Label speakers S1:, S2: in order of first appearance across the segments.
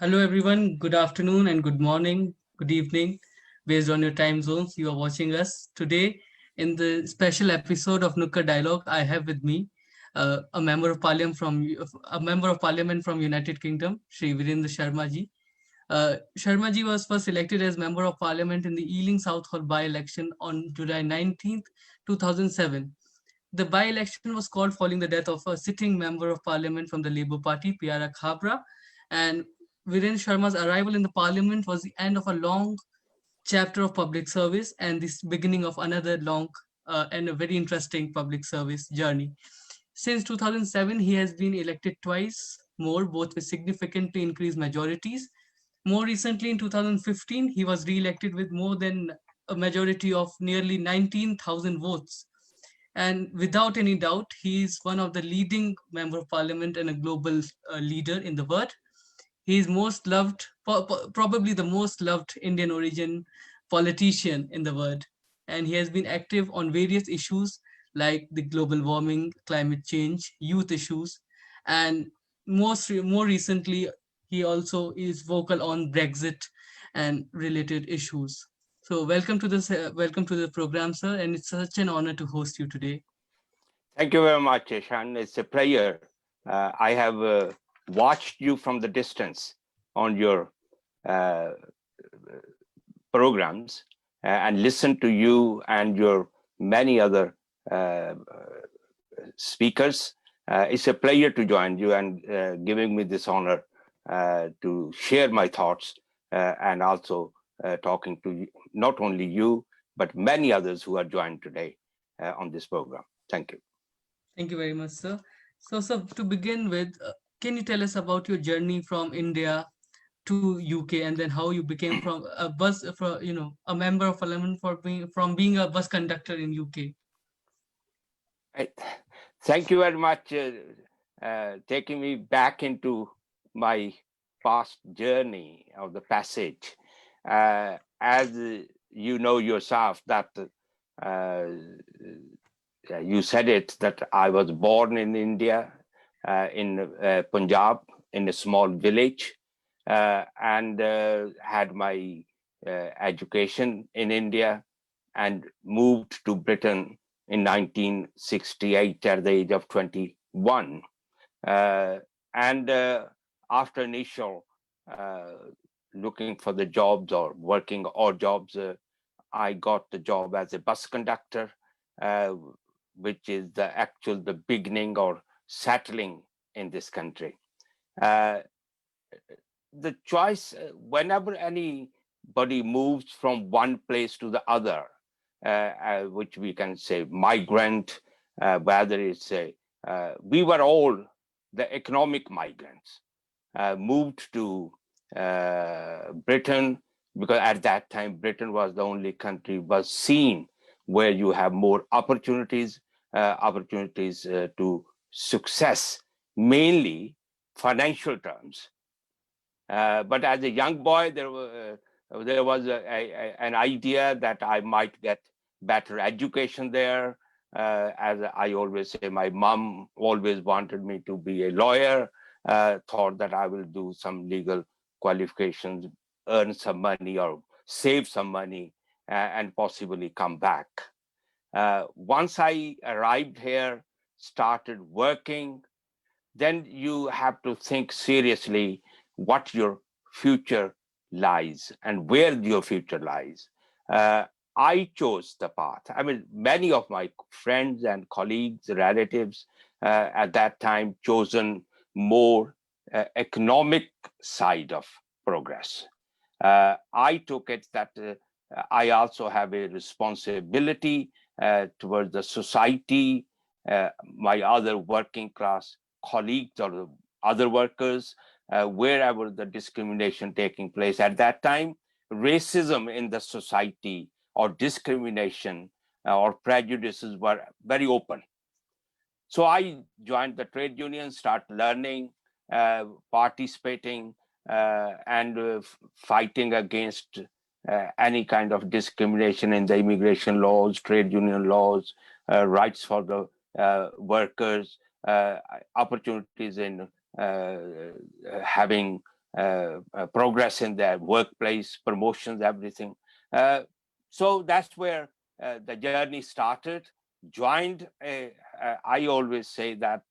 S1: Hello, everyone. Good afternoon and good morning, good evening, based on your time zones. You are watching us today in the special episode of Nukkad Dialogue. I have with me a member of parliament from United Kingdom, Shri Virendra Sharma ji. Sharma ji was first elected as member of parliament in the Ealing Southall by-election on July 19th, 2007. The by-election was called following the death of a sitting member of parliament from the Labour Party, Piara Khabra, and Virendra Sharma's arrival in the parliament was the end of a long chapter of public service and this beginning of another long and a very interesting public service journey. Since 2007, he has been elected twice more, both with significantly increased majorities. More recently, in 2015, he was re-elected with more than a majority of nearly 19,000 votes. And without any doubt, he is one of the leading member of parliament and a global leader in the world. He is most loved, probably the most loved Indian origin politician in the world. And he has been active on various issues like the global warming, climate change, youth issues, and more recently, he also is vocal on Brexit and related issues. So welcome to the program, sir, and it's such an honor to host you today.
S2: Thank you very much, Eshan. It's a pleasure. I have watched you from the distance on your uh, programs and listened to you and your many other speakers. It's a pleasure to join you and giving me this honor to share my thoughts and also talking to you, not only you, but many others who are joined today on this program. Thank you.
S1: Thank you very much, sir. So, sir, to begin with, can you tell us about your journey from India to UK, and then how you became from a bus, for a member of parliament for being a bus conductor in UK?
S2: Right. Thank you very much taking me back into my past journey of the passage. As you know yourself that you said it, that I was born in India, in Punjab, in a small village, and had my education in India and moved to Britain in 1968 at the age of 21. And after initial looking for the jobs or working odd jobs, I got the job as a bus conductor, which is the beginning or settling in this country. Uh, the choice, whenever anybody moves from one place to the other, which we can say migrant, whether it's we were all the economic migrants, moved to Britain, because at that time Britain was the only country was seen where you have more opportunities, to success, mainly financial terms. But as a young boy, there was an idea that I might get better education there. As I always say, my mom always wanted me to be a lawyer, thought that I will do some legal qualifications, earn some money or save some money, and possibly come back. Once I arrived here, started working, then you have to think seriously what your future lies and where your future lies. Uh, I chose the path. I mean, many of my friends and colleagues, relatives at that time chosen more economic side of progress. I took it that I also have a responsibility towards the society, my other working class colleagues or other workers, wherever the discrimination taking place at that time, racism in the society or discrimination or prejudices were very open. So I joined the trade union, start learning, participating, and fighting against any kind of discrimination in the immigration laws, trade union laws, rights for the workers, opportunities in having progress in their workplace, promotions, everything. So that's where the journey started. Joined, I always say that,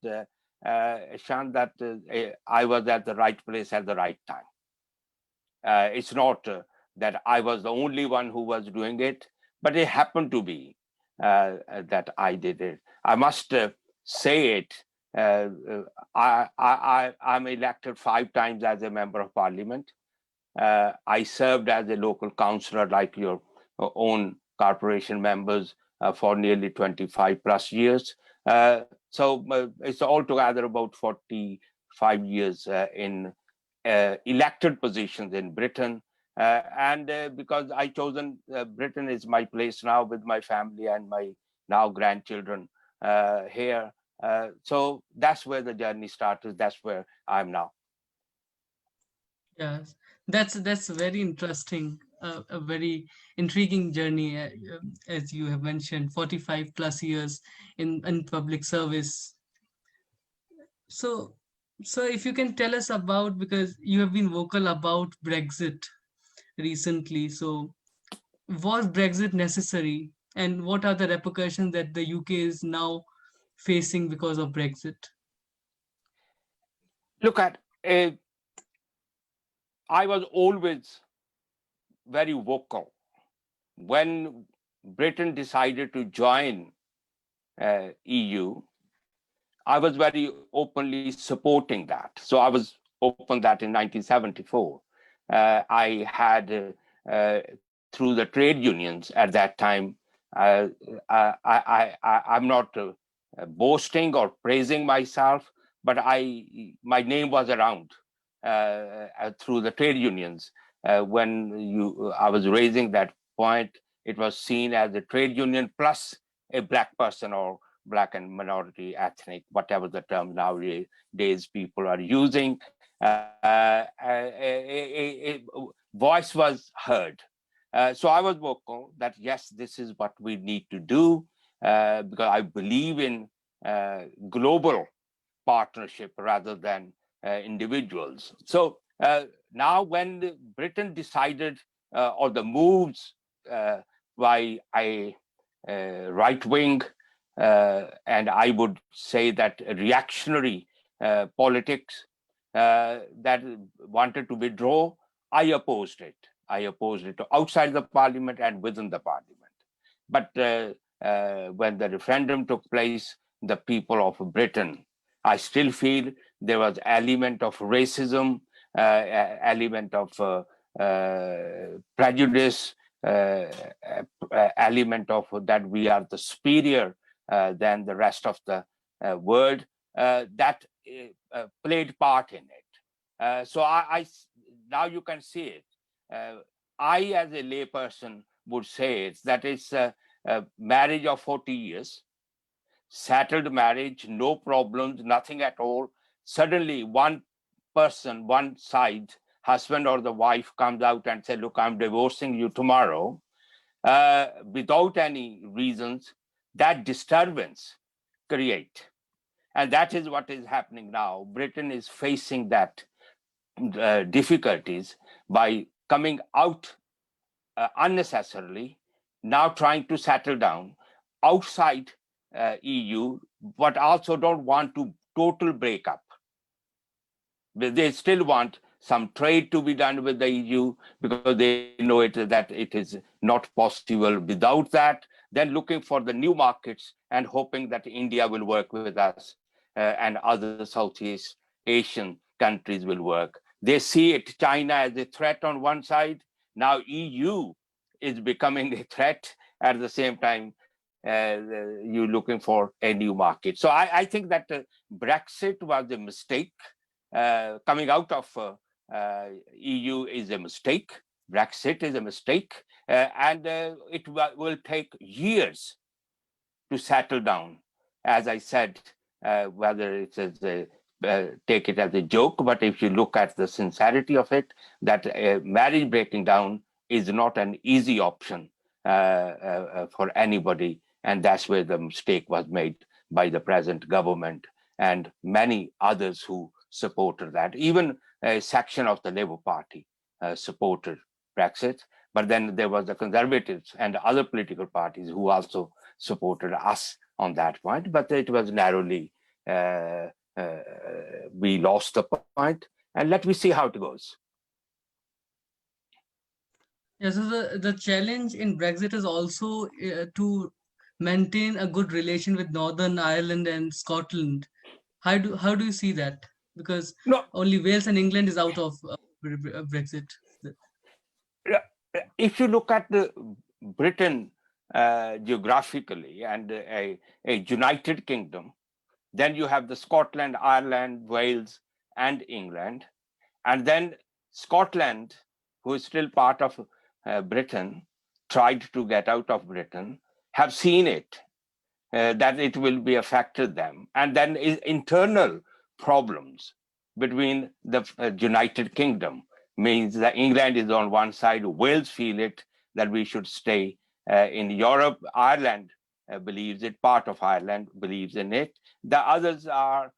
S2: Eshan, that I was at the right place at the right time. It's not that I was the only one who was doing it, but it happened to be that I did it. I must say it. I'm elected 5 times as a member of parliament. I served as a local councillor, like your own corporation members, for nearly 25 plus years. So it's altogether about 45 years in elected positions in Britain. And because I chosen Britain is my place now with my family and my now grandchildren here. So that's where the journey started. That's where I'm now.
S1: Yes, that's very interesting, a very intriguing journey, as you have mentioned, 45 plus years in public service. So, so if you can tell us about, because you have been vocal about Brexit recently, so was Brexit necessary, and what are the repercussions that the UK is now facing because of Brexit?
S2: Look at, I was always very vocal when Britain decided to join EU. I was very openly supporting that. So I was open that in 1974. I had, through the trade unions at that time, I'm not boasting or praising myself, but my name was around through the trade unions. When I was raising that point, it was seen as a trade union plus a black person or black and minority ethnic, whatever the term nowadays people are using. Voice was heard. So I was vocal that yes, this is what we need to do, because I believe in global partnership rather than individuals. So now when Britain decided, or the moves by a right wing, and I would say that reactionary politics that wanted to withdraw, I opposed it. I opposed it outside the parliament and within the parliament. But when the referendum took place, the people of Britain, I still feel there was element of racism, element of prejudice, element of that we are the superior than the rest of the world, that played part in it. So now you can see it. I, as a layperson, would say that it's a marriage of 40 years, settled marriage, no problems, nothing at all. Suddenly, one person, one side, husband or the wife, comes out and says, "Look, I'm divorcing you tomorrow," without any reasons. That disturbance create. And that is what is happening now. Britain is facing that difficulties by coming out unnecessarily, now trying to settle down outside EU, but also don't want to total breakup. They still want some trade to be done with the EU because they know that it is not possible without that. Then looking for the new markets and hoping that India will work with us and other Southeast Asian countries will work. They see it, China as a threat on one side. Now EU is becoming a threat at the same time. You're looking for a new market. So I think that Brexit was a mistake. Coming out of EU is a mistake. Brexit is a mistake, and it will take years to settle down. As I said, whether it's as take it as a joke, but if you look at the sincerity of it, that marriage breaking down is not an easy option for anybody, and that's where the mistake was made by the present government and many others who supported that. Even a section of the Labour Party supported Brexit, but then there was the Conservatives and other political parties who also supported us on that point, but it was narrowly, we lost the point, and let me see how it goes.
S1: Yeah, so the challenge in Brexit is also to maintain a good relation with Northern Ireland and Scotland. How do you see that? Because
S2: No,
S1: only Wales and England is out of Brexit.
S2: if you look at the Britain geographically and a United Kingdom, then you have the Scotland, Ireland, Wales, and England. And then Scotland, who is still part of Britain, tried to get out of Britain, have seen it, that it will be affected them. And then internal problems between the United Kingdom means that England is on one side, Wales feel it, that we should stay in Europe. Ireland believes it, part of Ireland believes in it. The others are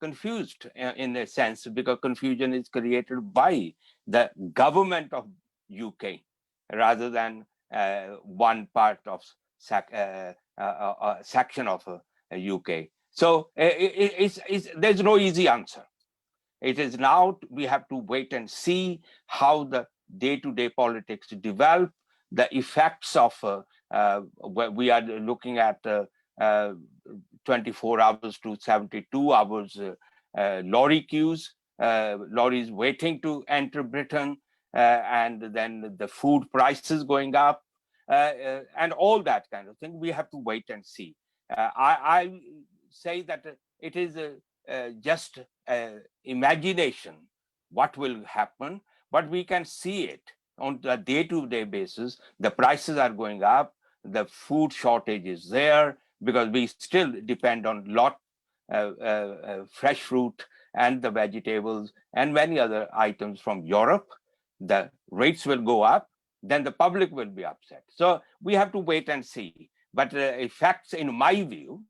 S2: confused in a sense, because confusion is created by the government of UK rather than one part of section of UK. So there's no easy answer. It is now we have to wait and see how the day-to-day politics develop, the effects of we are looking at 24 hours to 72 hours lorry queues, lorries waiting to enter Britain, and then the food prices going up, and all that kind of thing. We have to wait and see. I say that it is just imagination what will happen, but we can see it on a day-to-day basis. The prices are going up, the food shortage is there, because we still depend on fresh fruit and the vegetables and many other items from Europe. The rates will go up, then the public will be upset. So we have to wait and see. But effects, in my view,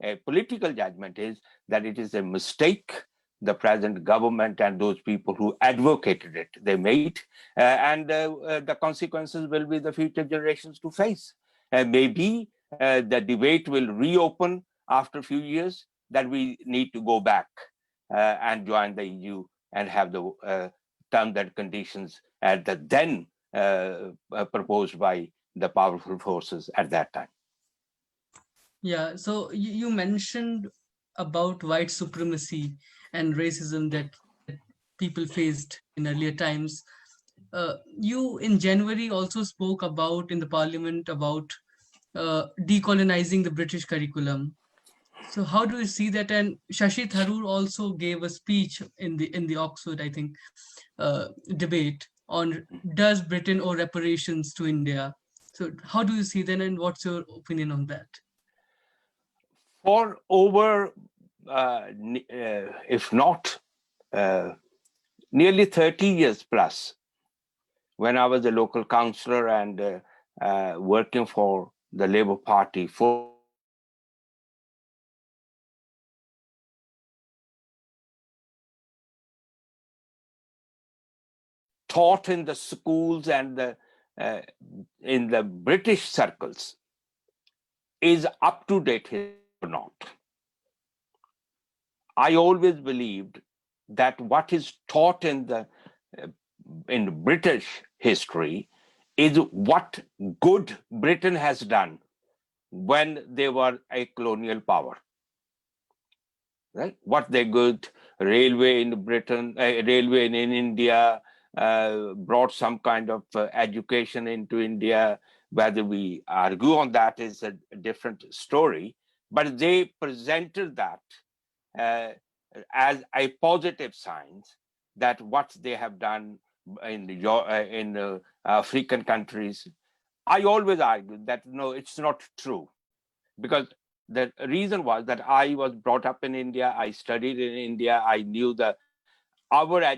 S2: a political judgment is that it is a mistake the present government and those people who advocated it, they made, and the consequences will be the future generations to face. Maybe the debate will reopen after a few years, that we need to go back and join the EU and have the terms and conditions at the then proposed by the powerful forces at that time.
S1: Yeah, so you mentioned about white supremacy and racism that people faced in earlier times. You in January also spoke about in the parliament about decolonizing the British curriculum. So how do you see that? And Shashi Tharoor also gave a speech in the Oxford, I think, debate on does Britain owe reparations to India? So how do you see that, and what's your opinion on that?
S2: For over, if not nearly 30 years plus, when I was a local councillor and working for the Labour Party for taught in the schools and in the British circles is up to date or not. I always believed that what is taught in British history is what good Britain has done when they were a colonial power. Right? What they good railway in Britain, railway in India, brought some kind of education into India. Whether we argue on that is a different story, but they presented that as a positive sign that what they have done in African countries. I always argued that no, it's not true, because the reason was that I was brought up in India, I studied in India, I knew our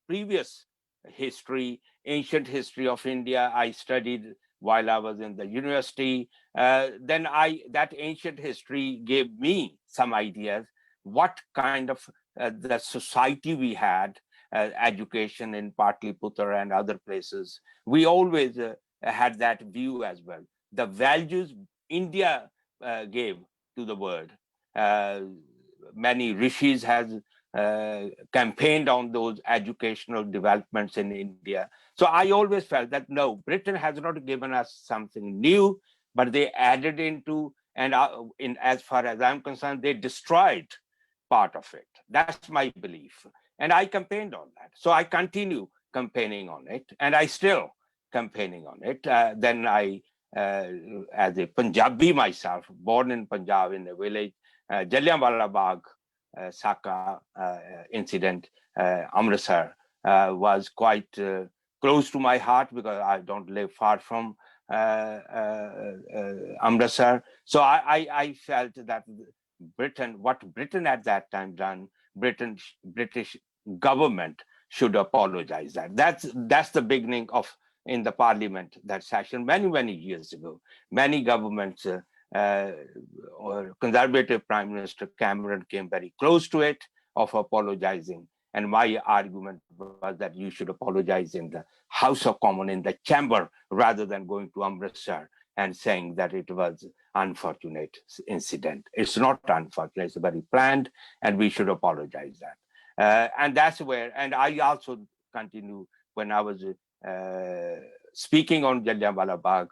S2: previous history, ancient history of India, I studied while I was in the university. Then that ancient history gave me some ideas what kind of the society we had, education in Patliputra and other places, we always had that view as well. The values India gave to the world. Uh, Many rishis has campaigned on those educational developments in India. So I always felt that no, Britain has not given us something new, but they added into, and in as far as I'm concerned, they destroyed part of it. That's my belief. And I campaigned on that. So I continue campaigning on it, and I still campaigning on it. Then I, as a Punjabi myself, born in Punjab in a village, Jallianwala Bagh Saka incident, Amritsar, was quite close to my heart because I don't live far from Amritsar. So I felt that Britain, what Britain at that time done, British government should apologize. That's the beginning of in the parliament, that session many years ago. Many governments, or conservative Prime Minister Cameron came very close to it of apologizing. And my argument was that you should apologize in the House of Commons, in the chamber, rather than going to Amritsar and saying that it was unfortunate incident. It's not unfortunate, it's very planned, and we should apologize that. And that's where, and I also continue when I was speaking on Jallianwala Bagh,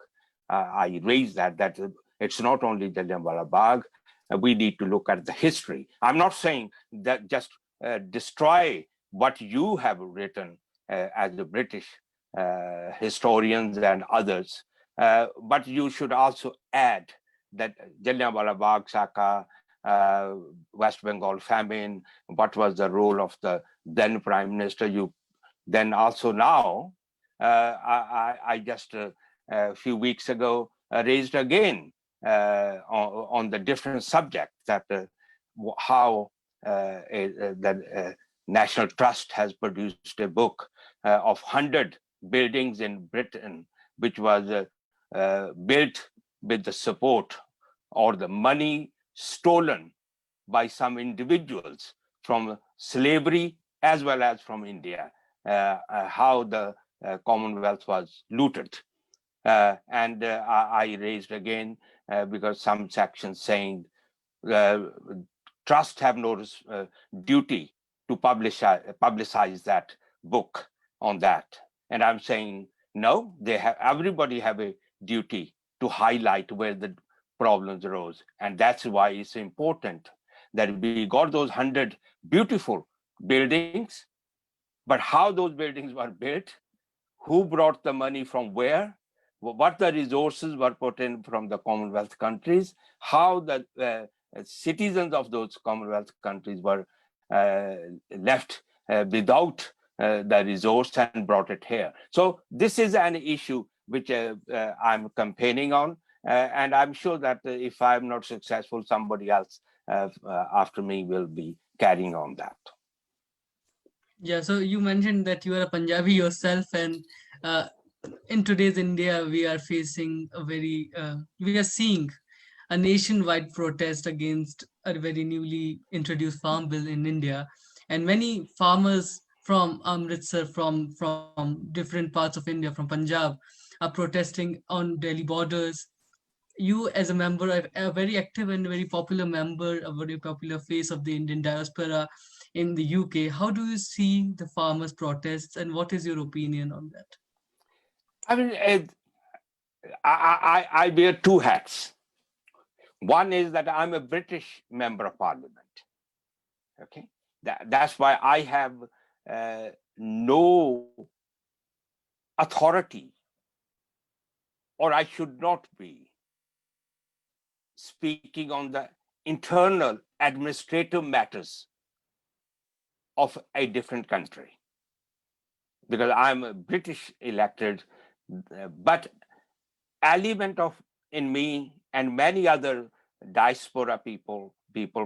S2: I raised that it's not only Jallianwala Bagh, we need to look at the history. I'm not saying that just destroy what you have written as the British historians and others, but you should also add that Jallianwala Bagh Saka, West Bengal famine, what was the role of the then Prime Minister. You then also now, I just a few weeks ago raised again on the different subject that how the National Trust has produced a book of 100 buildings in Britain, which was built with the support or the money stolen by some individuals from slavery as well as from India, how the Commonwealth was looted. And I raised again because some sections saying trust have no duty to publicize that book on that. And I'm saying, no, they have, everybody have a duty to highlight where the problems arose. And that's why it's important that we got those 100 beautiful buildings, but how those buildings were built, who brought the money from where, what the resources were put in from the Commonwealth countries, how the citizens of those Commonwealth countries were left without the resource and brought it here. So this is an issue which I'm campaigning on, and I'm sure that if I'm not successful, somebody else after me will be carrying on that.
S1: Yeah, so you mentioned that you are a Punjabi yourself, and in today's India, we are facing we are seeing a nationwide protest against a very newly introduced farm bill in India, and many farmers from Amritsar, from different parts of India, from Punjab, are protesting on Delhi borders. You, as a member, a very active and very popular member, a very popular face of the Indian diaspora in the UK, how do you see the farmers' protests, and what is your opinion on that?
S2: I mean, I wear two hats. One is that I'm a British member of Parliament. Okay, that's why I have no authority, or I should not be speaking on the internal administrative matters of a different country, because I'm a British elected, but element of in me and many other diaspora people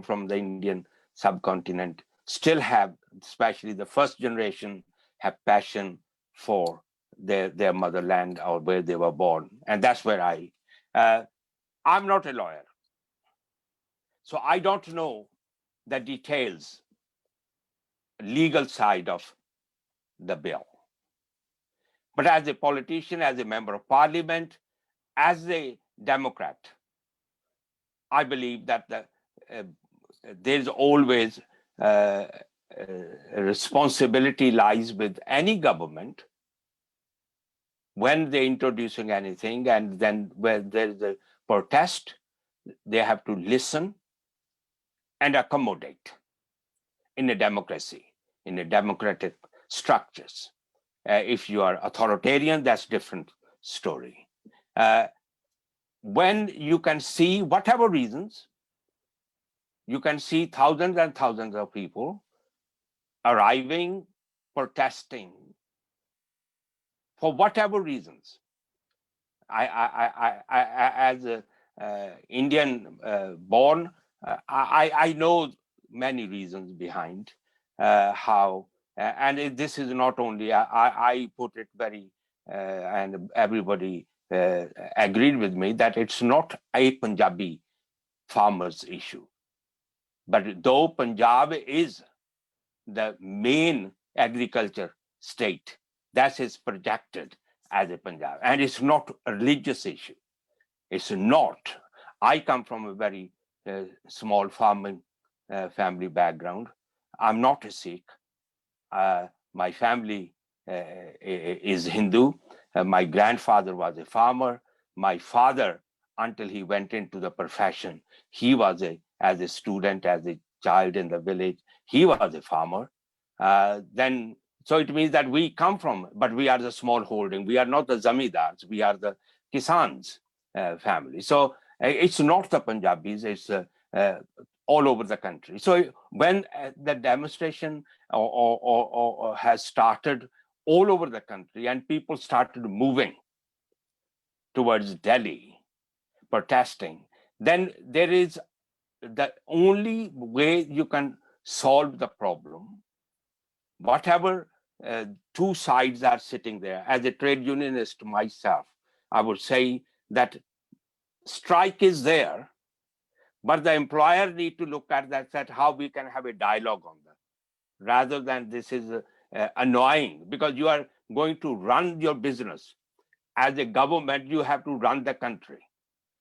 S2: from the Indian subcontinent still have, especially the first generation, have passion for their motherland or where they were born. And that's where I'm not a lawyer, so I don't know the details legal side of the bill. But as a politician, as a member of parliament, as a Democrat, I believe that there's always a responsibility lies with any government when they're introducing anything, and then when there's a protest, they have to listen and accommodate in a democracy, in a democratic structures. If you are authoritarian, that's different story. When you can see, whatever reasons, you can see thousands and thousands of people arriving, protesting for whatever reasons. I as a Indian born, I know many reasons behind how, and this is not only, I put it very, and everybody agreed with me that it's not a Punjabi farmers issue. But though Punjab is the main agriculture state, that is projected as a Punjab, and it's not a religious issue. It's not. I come from a very small farming family background. I'm not a Sikh. My family is Hindu. My grandfather was a farmer. My father, until he went into the profession, he was as a student, as a child in the village, he was a farmer. So it means that we come from, but we are the small holding. We are not the zamindars. We are the Kisans family. So it's not the Punjabis. It's all over the country. So when the demonstration or has started all over the country and people started moving towards Delhi, protesting, then there is the only way you can solve the problem, whatever two sides are sitting there. As a trade unionist myself, I would say that strike is there, but the employer need to look at that how we can have a dialogue on that, rather than this is annoying, because you are going to run your business. As a government, you have to run the country.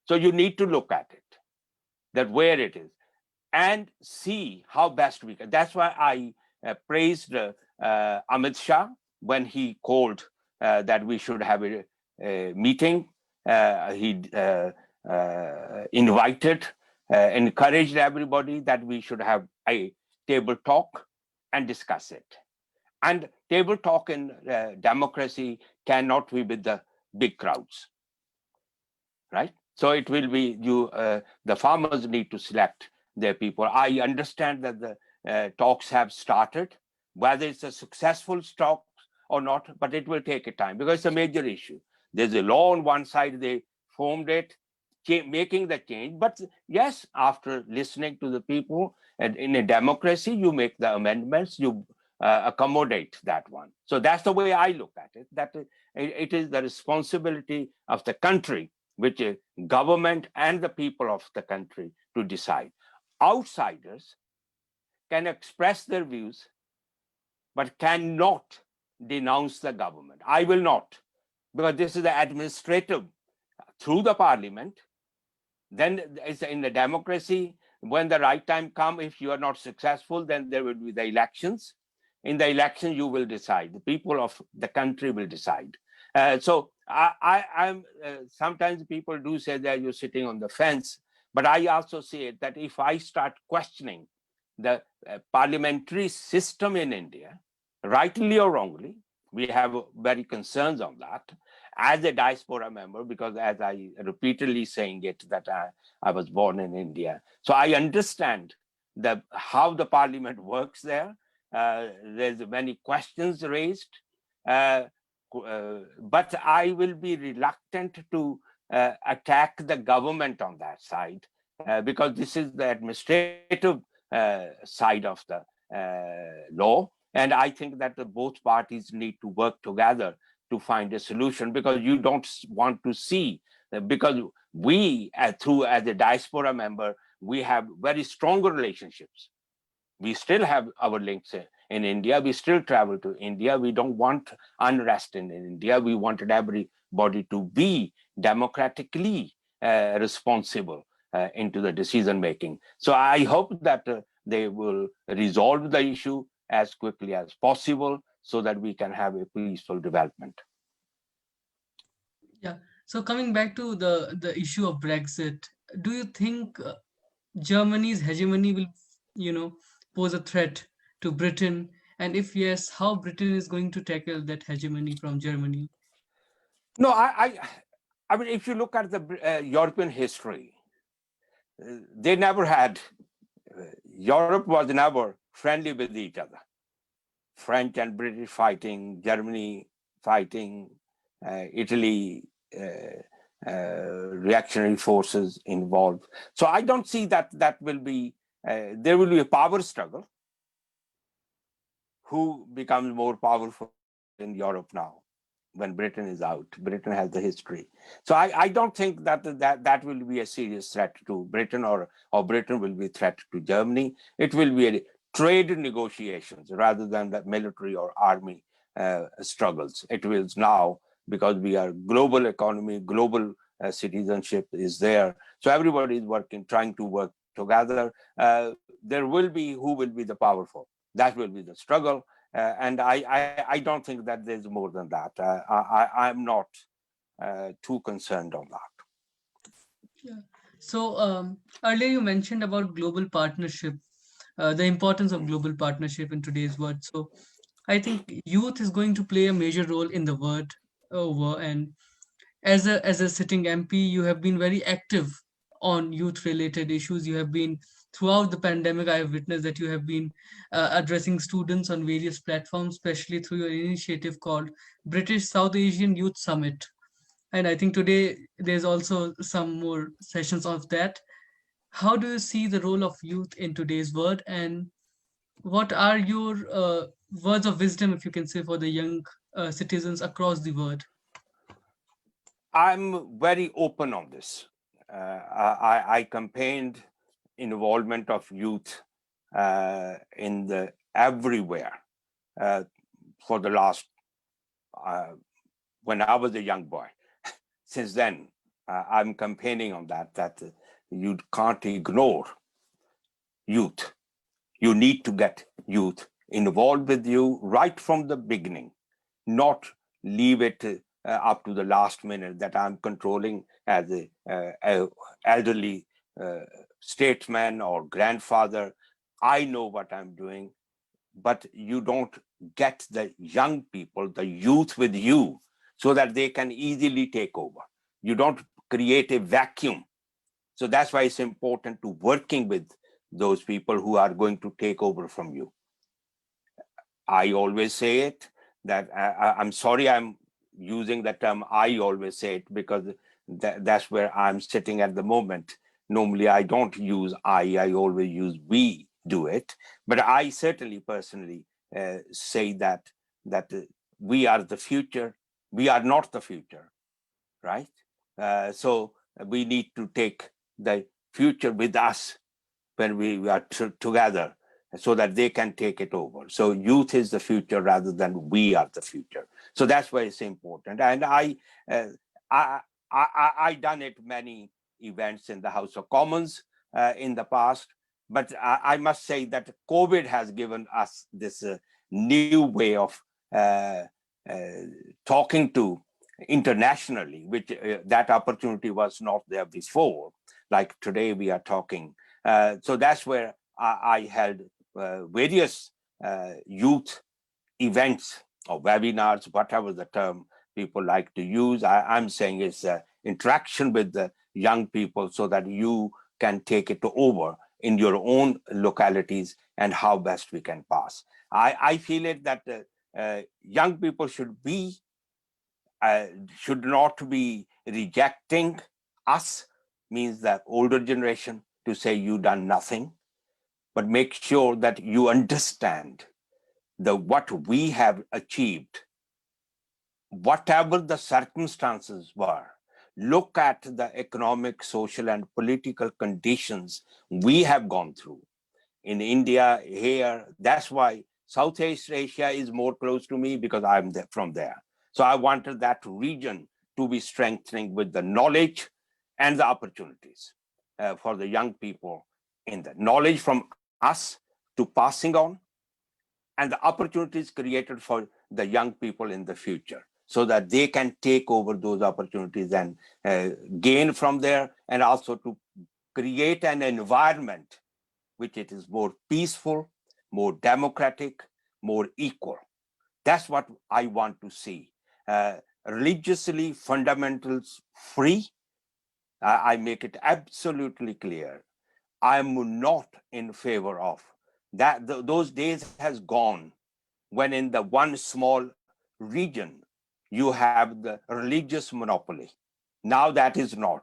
S2: So you need to look at it, that where it is, and see how best we can. That's why I praised Amit Shah when he called that we should have a meeting. He invited, encouraged everybody that we should have a table talk and discuss it. And table talk in democracy cannot be with the big crowds, right? So it will be the farmers need to select their people. I understand that the talks have started, whether it's a successful talk or not, but it will take a time because it's a major issue. There's a law on one side, they formed it, making the change. But yes, after listening to the people, and in a democracy, you make the amendments, you accommodate that one. So that's the way I look at it, that it is the responsibility of the country, which is government and the people of the country, to decide. Outsiders can express their views, but cannot denounce the government. I will not, because this is the administrative through the parliament. Then it's in the democracy, when the right time comes, if you are not successful, then there will be the elections. In the election, you will decide. The people of the country will decide. So I'm sometimes people do say that you're sitting on the fence, but I also say that if I start questioning the parliamentary system in India, rightly or wrongly, we have very concerns on that as a diaspora member, because as I repeatedly saying it, that I was born in India. So I understand how the parliament works there. There's many questions raised, but I will be reluctant to attack the government on that side, because this is the administrative side of the law. And I think that both parties need to work together to find a solution, because you don't want to see, because we, as a diaspora member, we have very strong relationships. We still have our links in India. We still travel to India. We don't want unrest in India. We wanted everybody to be democratically responsible into the decision making. So I hope that they will resolve the issue as quickly as possible so that we can have a peaceful development.
S1: Yeah. So coming back to the issue of Brexit, do you think Germany's hegemony will, pose a threat to Britain? And if yes, how Britain is going to tackle that hegemony from Germany?
S2: No, I mean, if you look at the European history, they never had, Europe was never friendly with each other. French and British fighting, Germany fighting, Italy, reactionary forces involved. So I don't see that will be, there will be a power struggle. Who becomes more powerful in Europe now when Britain is out? Britain has the history. So I don't think that will be a serious threat to Britain, or Britain will be a threat to Germany. It will be a trade negotiations rather than the military or army struggles. It will now, because we are global economy, global citizenship is there. So everybody is working, trying to work together. There will be who will be the powerful. That will be the struggle. And I don't think that there's more than that. I'm not too concerned on that.
S1: Yeah. So earlier you mentioned about global partnership, the importance of global partnership in today's world. So I think youth is going to play a major role in the world over. And as a sitting MP, you have been very active on youth related issues. You have been throughout the pandemic. I have witnessed that you have been addressing students on various platforms, especially through your initiative called British South Asian Youth Summit. And I think today there's also some more sessions of that. How do you see the role of youth in today's world, and what are your words of wisdom, if you can say, for the young citizens across the world?
S2: I'm very open on this. I campaigned involvement of youth in the everywhere uh, for the last when I was a young boy. Since then, I'm campaigning on that you can't ignore youth. You need to get youth involved with you right from the beginning, not leave it up to the last minute that I'm controlling as a elderly statesman or grandfather. I know what I'm doing, but you don't get the young people, the youth with you, so that they can easily take over. You don't create a vacuum. So that's why it's important to working with those people who are going to take over from you. I always say it that I'm sorry I'm using the term I always say it, because that's where I'm sitting at the moment. Normally I don't use I always use we do it. But I certainly personally say that we are the future. We are not the future, right? So we need to take the future with us when we are together, so that they can take it over. So youth is the future rather than we are the future. So that's why it's important. And I done it many events in the House of Commons in the past, but I must say that COVID has given us this new way of talking to internationally, which that opportunity was not there before. Like today we are talking. So that's where I held various youth events or webinars, whatever the term people like to use. I'm saying it's interaction with the young people so that you can take it over in your own localities and how best we can pass. I feel it that young people should not be rejecting us, means the older generation, to say you done nothing, but make sure that you understand what we have achieved, whatever the circumstances were. Look at the economic, social, and political conditions we have gone through in India here. That's why Southeast Asia is more close to me because I'm from there. So I wanted that region to be strengthening with the knowledge and the opportunities for the young people in the knowledge from us to passing on, and the opportunities created for the young people in the future so that they can take over those opportunities and gain from there, and also to create an environment which it is more peaceful, more democratic, more equal. That's what I want to see. Religiously fundamentals free. I make it absolutely clear. I'm not in favor of that. Those days has gone when in the one small region you have the religious monopoly. Now that is not.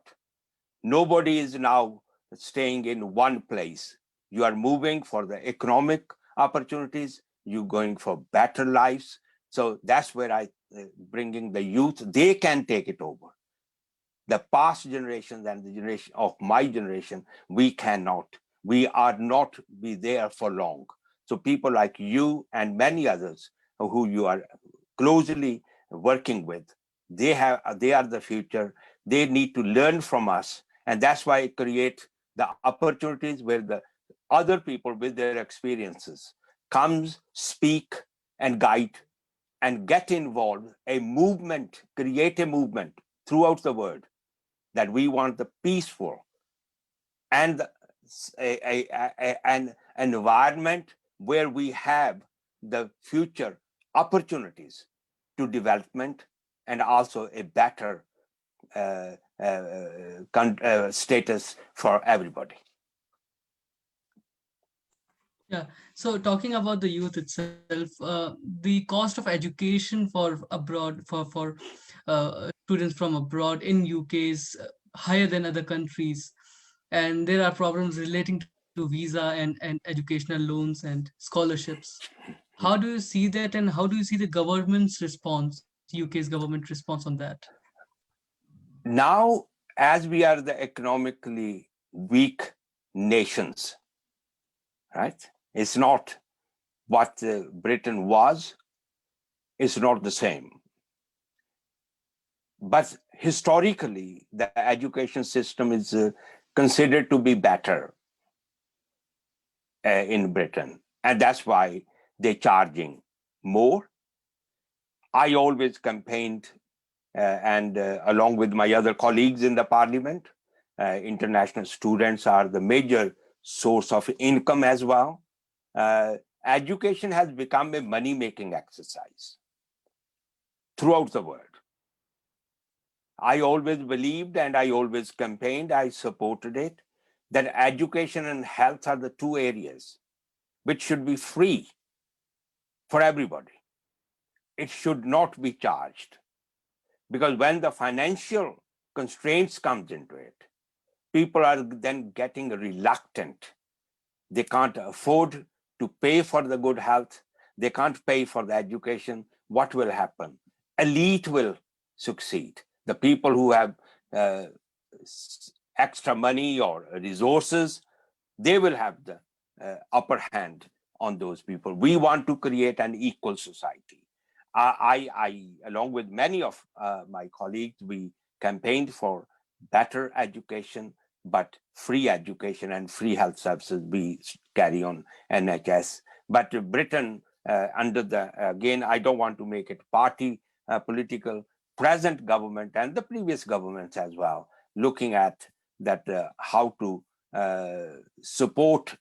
S2: Nobody is now staying in one place. You are moving for the economic opportunities. You're going for better lives. So that's where I bringing the youth. They can take it over. The past generations and the generation of my generation, we cannot. We are not be there for long. So people like you and many others who you are closely working with, they are the future. They need to learn from us, and that's why I create the opportunities where the other people with their experiences comes, speak, and guide, and get involved. A movement, create a movement throughout the world that we want the peaceful and an environment where we have the future opportunities to development and also a better status for everybody.
S1: Yeah. So talking about the youth itself, the cost of education for abroad for students from abroad in UK is higher than other countries, and there are problems relating to visa and educational loans and scholarships. How do you see that, and how do you see the government's response, UK's government response on that?
S2: Now, as we are the economically weak nations, right? It's not what Britain was, it's not the same. But historically, the education system is considered to be better in Britain. And that's why they're charging more. I always campaigned, and along with my other colleagues in the parliament, international students are the major source of income as well. Education has become a money-making exercise throughout the world. I always believed, and I always campaigned, I supported it, that education and health are the two areas which should be free for everybody. It should not be charged, because when the financial constraints comes into it, people are then getting reluctant. They can't afford to pay for the good health. They can't pay for the education. What will happen? Elite will succeed. The people who have extra money or resources, they will have the upper hand on those people. We want to create an equal society. I along with many of my colleagues, we campaigned for better education, but free education and free health services. We carry on NHS. But Britain, under the, again, I don't want to make it party political, present government and the previous governments as well, looking at that how to support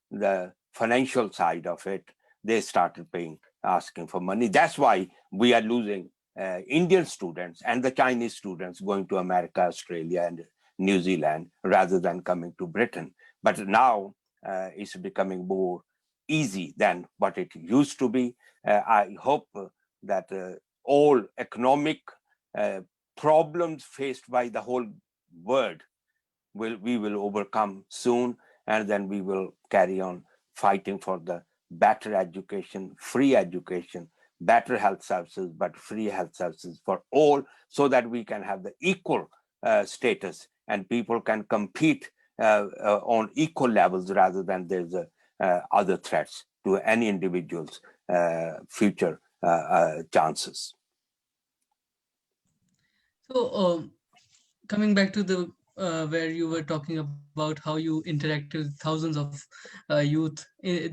S2: the financial side of it. They started asking for money. That's why we are losing Indian students and the Chinese students going to America, Australia, and New Zealand rather than coming to Britain. But now it's becoming more easy than what it used to be. I hope that all economic problems faced by the whole world we will overcome soon, and then we will carry on fighting for the better education, free education, better health services, but free health services for all, so that we can have the equal status and people can compete on equal levels rather than there's other threats to any individual's future chances.
S1: So, coming back to the where you were talking about how you interacted with thousands of youth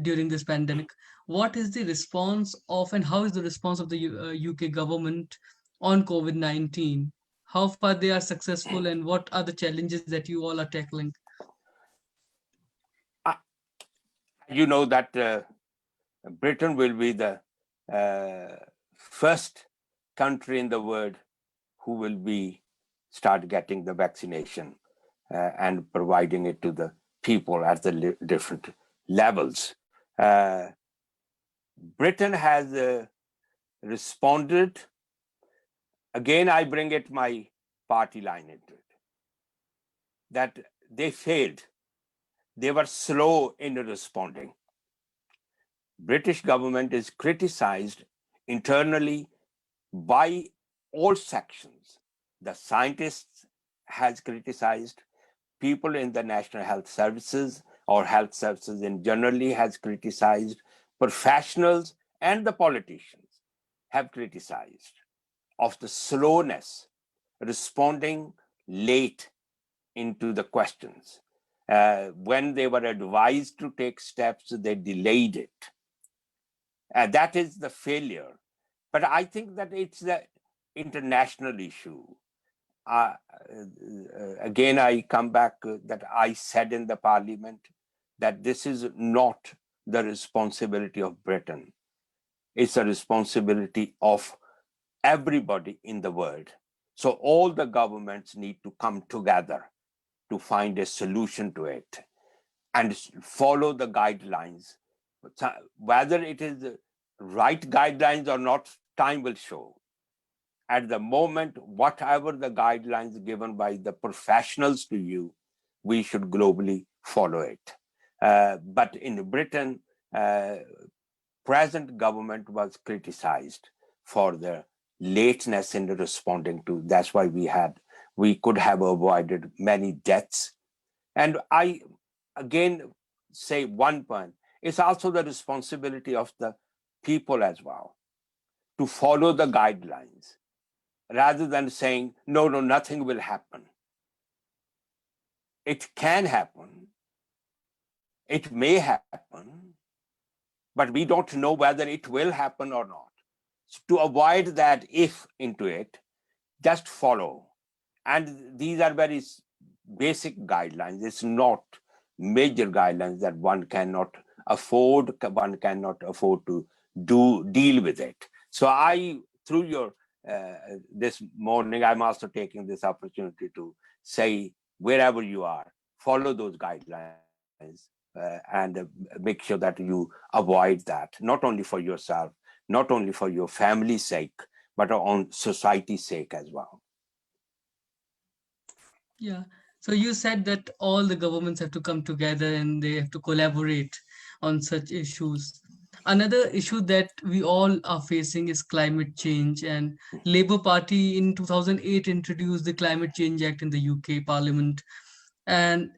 S1: during this pandemic, what is the response of and how is the response of the UK government on COVID-19? How far they are successful and what are the challenges that you all are tackling?
S2: You know that Britain will be the first country in the world who will be start getting the vaccination and providing it to the people at the different levels. Britain has responded. Again, I bring it my party line into it, that they failed. They were slow in responding. British government is criticized internally by all sections. The scientists has criticized, people in the National Health Services or health services in generally has criticized, professionals and the politicians have criticized of the slowness, responding late into the questions. When they were advised to take steps, they delayed it. That is the failure. But I think that it's the international issue. Again, I come back that I said in the parliament that this is not the responsibility of Britain. It's a responsibility of everybody in the world. So all the governments need to come together to find a solution to it and follow the guidelines. Whether it is the right guidelines or not, time will show. At the moment, whatever the guidelines given by the professionals to you, we should globally follow it. But in Britain, present government was criticized for the lateness in responding to. That's why we could have avoided many deaths. And I again say one point, it's also the responsibility of the people as well to follow the guidelines rather than saying, no, nothing will happen. It can happen. It may happen, but we don't know whether it will happen or not. So to avoid that if into it, just follow. And these are very basic guidelines. It's not major guidelines that one cannot afford to deal with it. So through your this morning, I'm also taking this opportunity to say, wherever you are, follow those guidelines and make sure that you avoid that, not only for yourself, not only for your family's sake, but on society's sake as well.
S1: Yeah. So you said that all the governments have to come together and they have to collaborate on such issues. Another issue that we all are facing is climate change, and Labour Party in 2008 introduced the Climate Change Act in the UK Parliament, and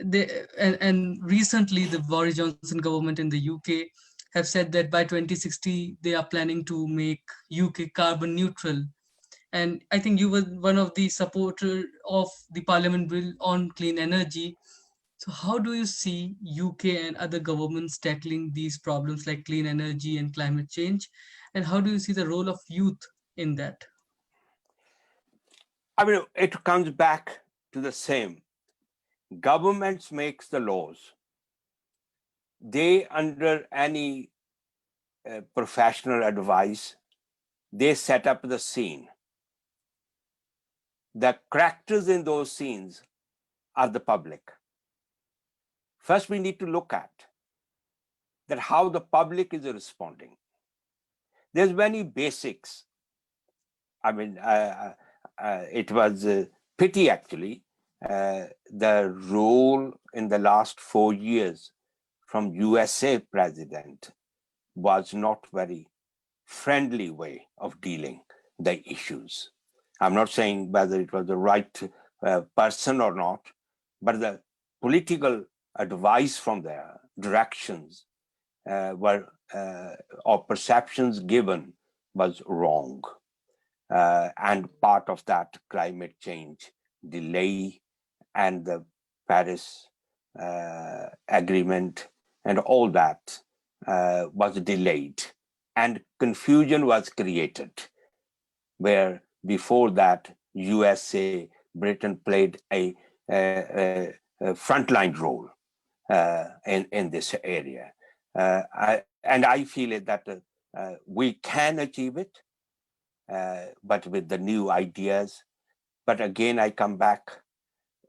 S1: recently the Boris Johnson government in the UK have said that by 2060 they are planning to make UK carbon neutral. And I think you were one of the supporter of the Parliament bill on clean energy. So how do you see UK and other governments tackling these problems like clean energy and climate change? And how do you see the role of youth in that?
S2: I mean, it comes back to the same. Governments makes the laws. They, under any professional advice, they set up the scene. The characters in those scenes are the public. First, we need to look at that how the public is responding. There's many basics. I mean, it was a pity actually, the role in the last 4 years from USA president was not very friendly way of dealing the issues. I'm not saying whether it was the right person or not, but the political advice from their directions were or perceptions given was wrong. And part of that climate change delay and the Paris agreement and all that was delayed, and confusion was created, where before that USA, Britain played a frontline role in this area. And I feel it that we can achieve it, but with the new ideas. But again, I come back,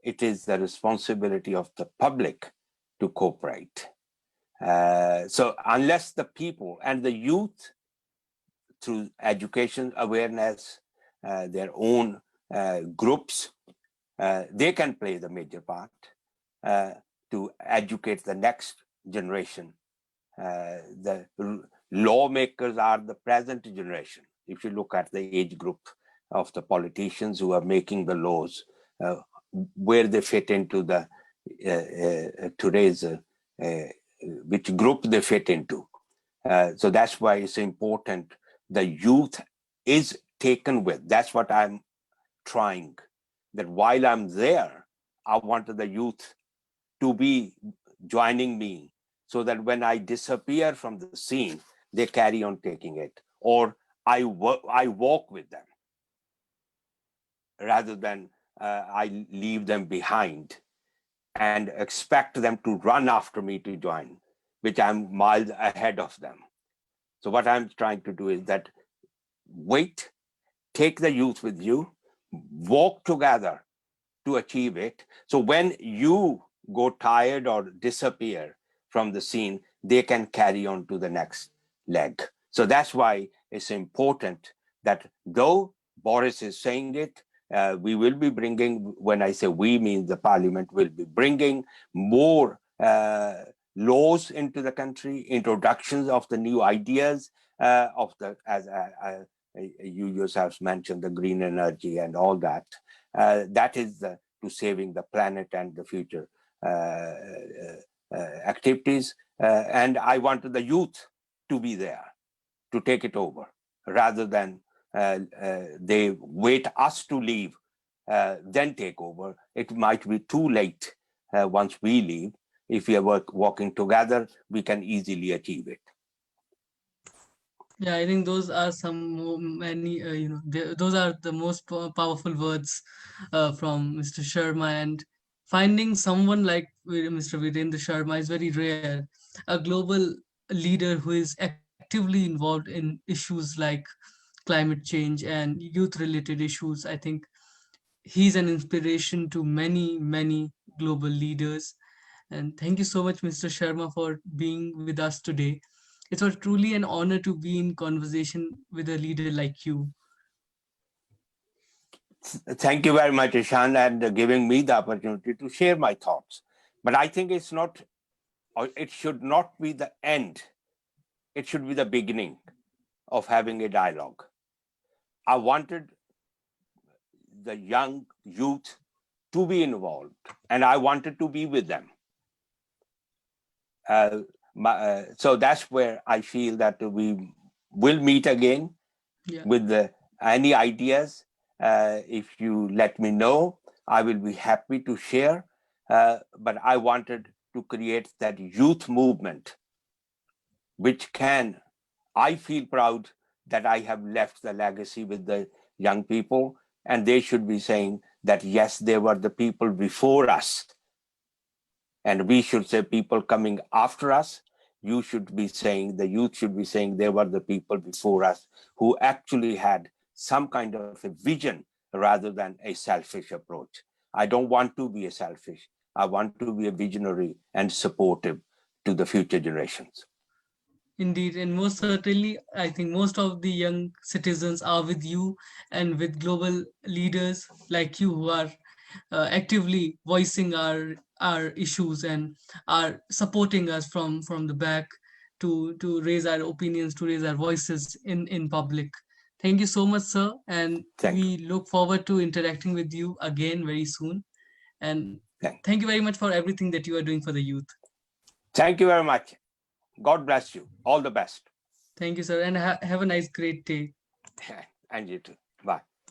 S2: it is the responsibility of the public to cooperate. So unless the people and the youth, through education, awareness, their own groups, they can play the major part to educate the next generation. The lawmakers are the present generation. If you look at the age group of the politicians who are making the laws, where they fit into the today's, which group they fit into. So that's why it's important the youth is taken with. That's what I'm trying, that while I'm there, I wanted the youth to be joining me, so that when I disappear from the scene, they carry on taking it, or I walk with them, rather than I leave them behind and expect them to run after me to join, which I'm miles ahead of them. So what I'm trying to do is that wait, take the youth with you, walk together to achieve it. So when you go tired or disappear from the scene, they can carry on to the next leg. So that's why it's important that though Boris is saying it, we will be bringing, when I say we, mean the parliament will be bringing more laws into the country, introductions of the new ideas of the, as you yourselves mentioned, the green energy and all that. That is to saving the planet and the future activities. And I wanted the youth to be there to take it over, rather than they wait us to leave, then take over. It might be too late once we leave. If we are working together, we can easily achieve it.
S1: Yeah, I think those are many, those are the most powerful words from Mr. Sharma. And finding someone like Mr. Virendra Sharma is very rare. A global leader who is actively involved in issues like climate change and youth-related issues. I think he's an inspiration to many, many global leaders. And thank you so much, Mr. Sharma, for being with us today. It was truly an honor to be in conversation with a leader like you.
S2: Thank you very much, Eshan, and giving me the opportunity to share my thoughts. But I think it's not, or it should not be the end. It should be the beginning of having a dialogue. I wanted the young youth to be involved, and I wanted to be with them. So that's where I feel that we will meet again with any ideas. If you let me know, I will be happy to share. But I wanted to create that youth movement, which can, I feel proud that I have left the legacy with the young people, and they should be saying that, yes, they were the people before us. And we should say people coming after us. You should be saying, the youth should be saying they were the people before us who actually had some kind of a vision rather than a selfish approach. I don't want to be a selfish. I want to be a visionary and supportive to the future generations.
S1: Indeed, and most certainly, I think most of the young citizens are with you and with global leaders like you who are actively voicing our issues and are supporting us from the back to raise our opinions, to raise our voices in public. Thank you so much, sir, and
S2: Thank you.
S1: we look forward to interacting with you again very soon. And thank you very much for everything that you are doing for the youth.
S2: Thank you very much. God bless you. All the best.
S1: Thank you, sir, and have a nice, great day.
S2: And you too. Bye.